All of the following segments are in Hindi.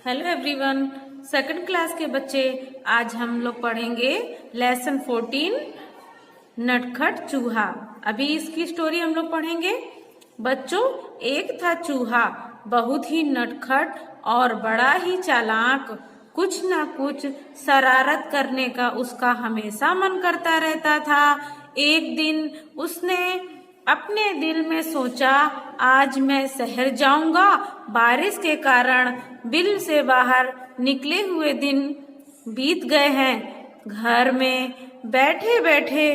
हेलो एवरीवन, सेकंड क्लास के बच्चे, आज हम लोग पढ़ेंगे लेसन 14 नटखट चूहा। अभी इसकी स्टोरी हम लोग पढ़ेंगे। बच्चों, एक था चूहा, बहुत ही नटखट और बड़ा ही चालाक। कुछ ना कुछ शरारत करने का उसका हमेशा मन करता रहता था। एक दिन उसने अपने दिल में सोचा, आज मैं शहर जाऊंगा। बारिश के कारण बिल से बाहर निकले हुए दिन बीत गए हैं। घर में बैठे बैठे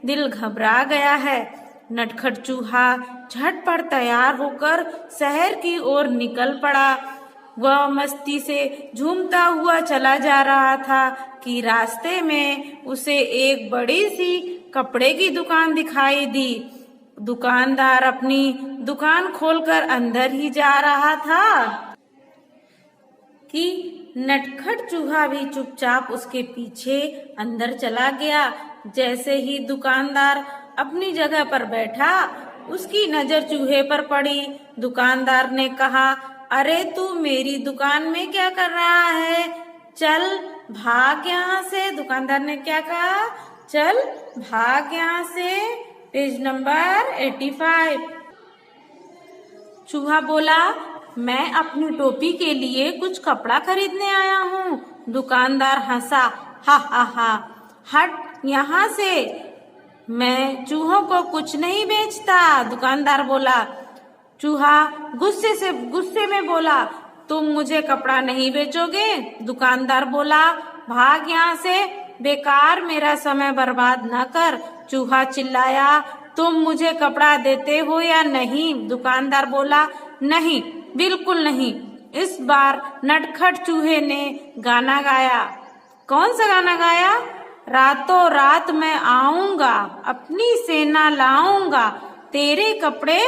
दिल घबरा गया है। नटखट चूहा झटपट तैयार होकर शहर की ओर निकल पड़ा। वह मस्ती से झूमता हुआ चला जा रहा था कि रास्ते में उसे एक बड़ी सी कपड़े की दुकान दिखाई दी। दुकानदार अपनी दुकान खोलकर अंदर ही जा रहा था कि नटखट चूहा भी चुपचाप उसके पीछे अंदर चला गया। जैसे ही दुकानदार अपनी जगह पर बैठा, उसकी नजर चूहे पर पड़ी। दुकानदार ने कहा, अरे तू मेरी दुकान में क्या कर रहा है? चल भाग यहाँ से। दुकानदार ने क्या कहा? चल भाग यहाँ से। Page number 85। चूहा बोला, मैं अपनी टोपी के लिए कुछ कपड़ा खरीदने आया हूँ। दुकानदार हंसा, हा हा हा, हट यहाँ से, मैं चूहों को कुछ नहीं बेचता। दुकानदार बोला। चूहा गुस्से में बोला, तुम मुझे कपड़ा नहीं बेचोगे? दुकानदार बोला, भाग यहाँ से, बेकार मेरा समय बर्बाद न कर। चूहा चिल्लाया, तुम मुझे कपड़ा देते हो या नहीं? दुकानदार बोला, नहीं, बिल्कुल नहीं। इस बार नटखट चूहे ने गाना गाया। कौन सा गाना गाया? रातों रात मैं आऊंगा, अपनी सेना लाऊंगा, तेरे कपड़े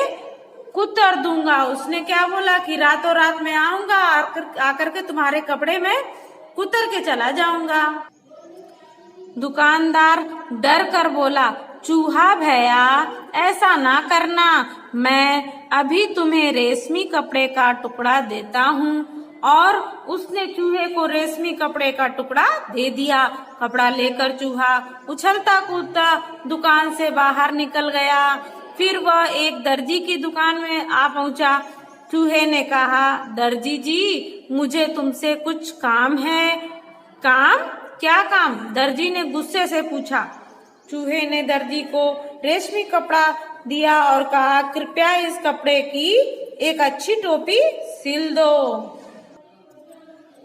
कुतर दूंगा। उसने क्या बोला कि रातों रात मैं आऊंगा, आकर के तुम्हारे कपड़े में कुतर के चला जाऊंगा। दुकानदार डर कर बोला, चूहा भैया, ऐसा ना करना, मैं अभी तुम्हें रेशमी कपड़े का टुकड़ा देता हूँ। और उसने चूहे को रेशमी कपड़े का टुकड़ा दे दिया। कपड़ा लेकर चूहा उछलता कूदता दुकान से बाहर निकल गया। फिर वह एक दर्जी की दुकान में आ पहुंचा। चूहे ने कहा, दर्जी जी, मुझे तुमसे कुछ काम है। काम? क्या काम? दर्जी ने गुस्से से पूछा। चूहे ने दर्जी को रेशमी कपड़ा दिया और कहा, कृपया इस कपड़े की एक अच्छी टोपी सिल दो।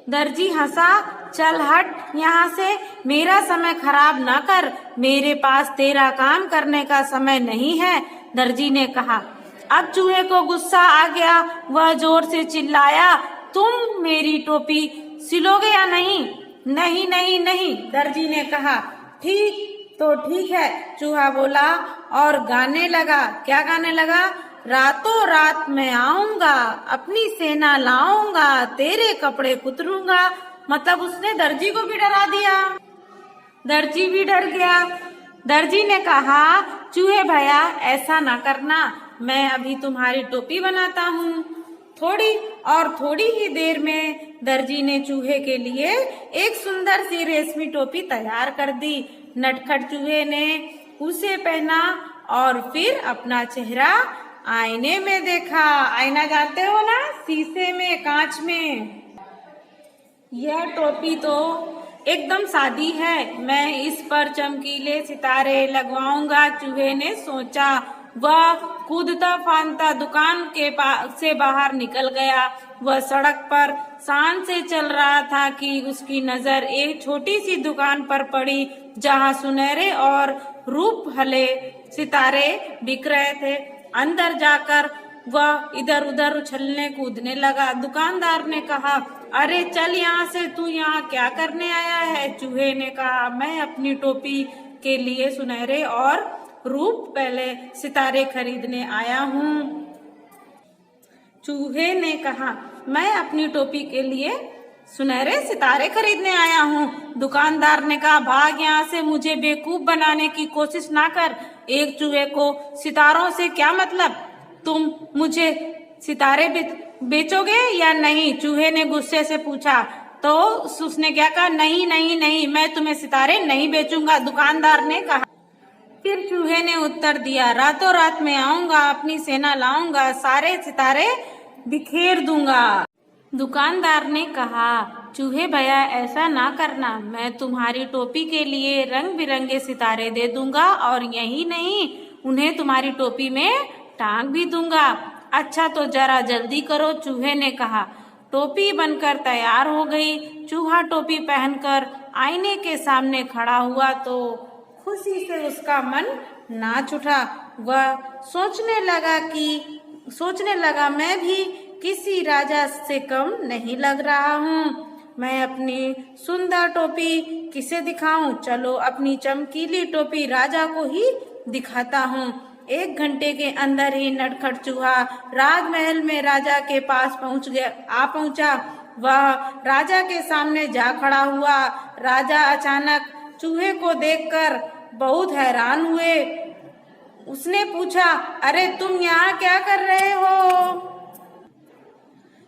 दर्जी हंसा, चल हट यहाँ से, मेरा समय खराब ना कर, मेरे पास तेरा काम करने का समय नहीं है। दर्जी ने कहा। अब चूहे को गुस्सा आ गया। वह जोर से चिल्लाया, तुम मेरी टोपी सिलोगे या नहीं? नहीं नहीं नहीं, दर्जी ने कहा। ठीक तो ठीक है, चूहा बोला और गाने लगा। क्या गाने लगा? रातों रात मैं आऊंगा, अपनी सेना लाऊंगा, तेरे कपड़े कुतरूंगा। मतलब उसने दर्जी को भी डरा दिया। दर्जी भी डर गया। दर्जी ने कहा, चूहे भैया, ऐसा ना करना, मैं अभी तुम्हारी टोपी बनाता हूँ। थोड़ी ही देर में दर्जी ने चूहे के लिए एक सुंदर सी रेशमी टोपी तैयार कर दी। नटखट चूहे ने उसे पहना और फिर अपना चेहरा आईने में देखा। आईना जानते हो ना, शीशे में, कांच में। यह टोपी तो एकदम सादी है, मैं इस पर चमकीले सितारे लगवाऊंगा। चूहे ने सोचा। वह कूदता फांदता दुकान के से बाहर निकल गया। वह सड़क पर शान से चल रहा था कि उसकी नजर एक छोटी सी दुकान पर पड़ी, जहां सुनहरे और रूप भले सितारे बिक रहे थे। अंदर जाकर वह इधर उधर उछलने कूदने लगा। दुकानदार ने कहा, अरे चल यहाँ से, तू यहाँ क्या करने आया है? चूहे ने कहा, मैं अपनी टोपी के लिए सुनहरे और रूप पहले सितारे खरीदने आया हूँ। चूहे ने कहा, मैं अपनी टोपी के लिए सुनहरे सितारे खरीदने आया हूँ। दुकानदार ने कहा, भाग यहाँ से, मुझे बेवकूफ बनाने की कोशिश ना कर। एक चूहे को सितारों से क्या मतलब? तुम मुझे सितारे बेचोगे या नहीं? चूहे ने गुस्से से पूछा। तो उसने क्या कहा, नहीं नहीं नहीं, मैं तुम्हें सितारे नहीं बेचूंगा, दुकानदार ने कहा। फिर चूहे ने उत्तर दिया, रातों रात में आऊंगा, अपनी सेना लाऊंगा, सारे सितारे बिखेर दूंगा। दुकानदार ने कहा, चूहे भैया ऐसा ना करना, मैं तुम्हारी टोपी के लिए रंग बिरंगे सितारे दे दूंगा और यही नहीं, उन्हें तुम्हारी टोपी में टांग भी दूंगा। अच्छा तो जरा जल्दी करो, चूहे ने कहा। टोपी बनकर तैयार हो गई। चूहा टोपी पहनकर आईने के सामने खड़ा हुआ तो खुशी से उसका मन नाच उठा। वह सोचने लगा मैं भी किसी राजा से कम नहीं लग रहा हूँ। मैं अपनी सुंदर टोपी किसे दिखाऊं? चलो अपनी चमकीली टोपी राजा को ही दिखाता हूँ। 1 घंटे के अंदर ही नटखट चूहा राजमहल में राजा के पास पहुंचा। वह राजा के सामने जा खड़ा हुआ। राजा अचानक चूहे को देखकर बहुत हैरान हुए। उसने पूछा, अरे तुम यहाँ क्या कर रहे हो?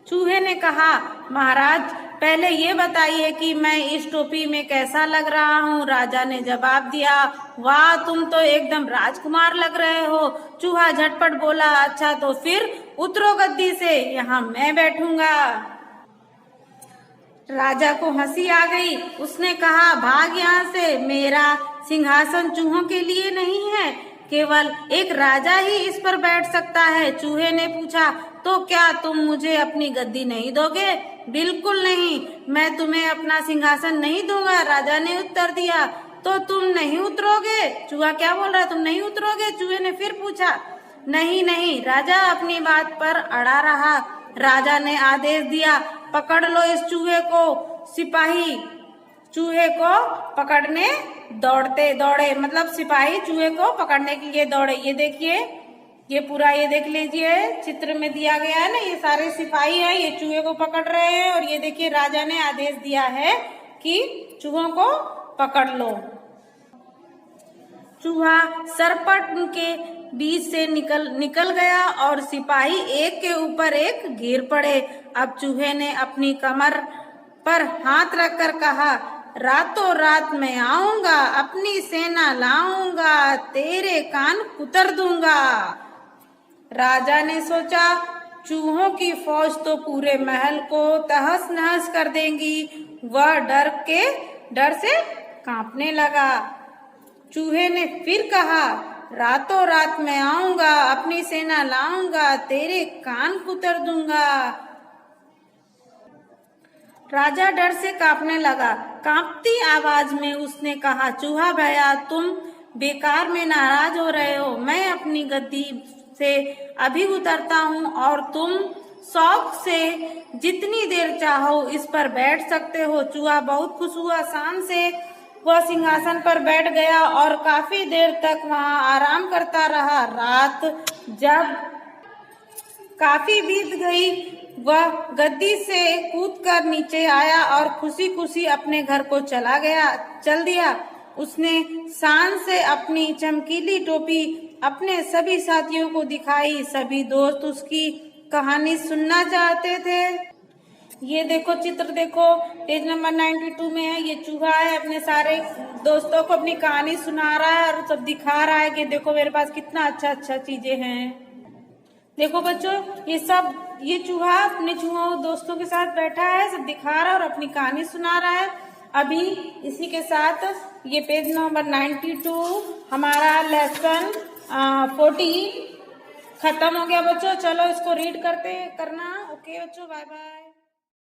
चूहे ने कहा, महाराज पहले ये बताइए कि मैं इस टोपी में कैसा लग रहा हूँ। राजा ने जवाब दिया, वाह तुम तो एकदम राजकुमार लग रहे हो। चूहा झटपट बोला, अच्छा तो फिर उतरो गद्दी से, यहाँ मैं बैठूंगा। राजा को हंसी आ गई। उसने कहा, भाग यहाँ से, मेरा सिंहासन चूहों के लिए नहीं है, केवल एक राजा ही इस पर बैठ सकता है। चूहे ने पूछा, तो क्या तुम मुझे अपनी गद्दी नहीं दोगे? बिल्कुल नहीं, मैं तुम्हें अपना सिंहासन नहीं दूंगा, राजा ने उत्तर दिया। तो तुम नहीं उतरोगे? चूहा क्या बोल रहा है, तुम नहीं उतरोगे? चूहे ने फिर पूछा। नहीं नहीं, राजा अपनी बात पर अड़ा रहा। राजा ने आदेश दिया, पकड़ लो इस चूहे को। सिपाही चूहे को पकड़ने दौड़े, मतलब सिपाही चूहे को पकड़ने के लिए दौड़े। ये देखिए, ये पूरा ये देख लीजिए, चित्र में दिया गया है ना, ये सारे सिपाही है, ये चूहे को पकड़ रहे हैं। और ये देखिए, राजा ने आदेश दिया है कि चूहों को पकड़ लो। चूहा सरपट के बीच से निकल गया और सिपाही एक के ऊपर एक गिर पड़े। अब चूहे ने अपनी कमर पर हाथ रखकर कहा, रातों रात मैं आऊंगा, अपनी सेना लाऊंगा, तेरे कान कुतर दूंगा। राजा ने सोचा, चूहों की फौज तो पूरे महल को तहस नहस कर देंगी। वह डर से कांपने लगा। चूहे ने फिर कहा, रातों रात मैं आऊंगा, अपनी सेना लाऊंगा, तेरे कान कुतर दूंगा। राजा डर से कांपने लगा। कांपती आवाज में उसने कहा, चूहा भैया तुम बेकार में नाराज हो रहे हो। मैं अपनी गद्दी से अभी उतरता हूँ और तुम शौक से जितनी देर चाहो इस पर बैठ सकते हो। चूहा बहुत खुश हुआ। शान से वह सिंहासन पर बैठ गया और काफी देर तक वहाँ आराम करता रहा। रात जब काफी बीत गई, वह गद्दी से कूदकर नीचे आया और खुशी खुशी अपने घर को चल दिया। उसने शान से अपनी चमकीली टोपी अपने सभी साथियों को दिखाई। सभी दोस्त उसकी कहानी सुनना चाहते थे। ये देखो, चित्र देखो, पेज नंबर 92 में है। ये चूहा है, अपने सारे दोस्तों को अपनी कहानी सुना रहा है और सब दिखा रहा है कि देखो मेरे पास कितना अच्छा चीजें हैं। देखो बच्चों, ये चूहा अपने दोस्तों के साथ बैठा है, सब दिखा रहा है और अपनी कहानी सुना रहा है। अभी इसी के साथ ये पेज नंबर 92 हमारा लेसन 14 खत्म हो गया बच्चों। चलो इसको रीड करना। ओके बच्चों, बाय बाय।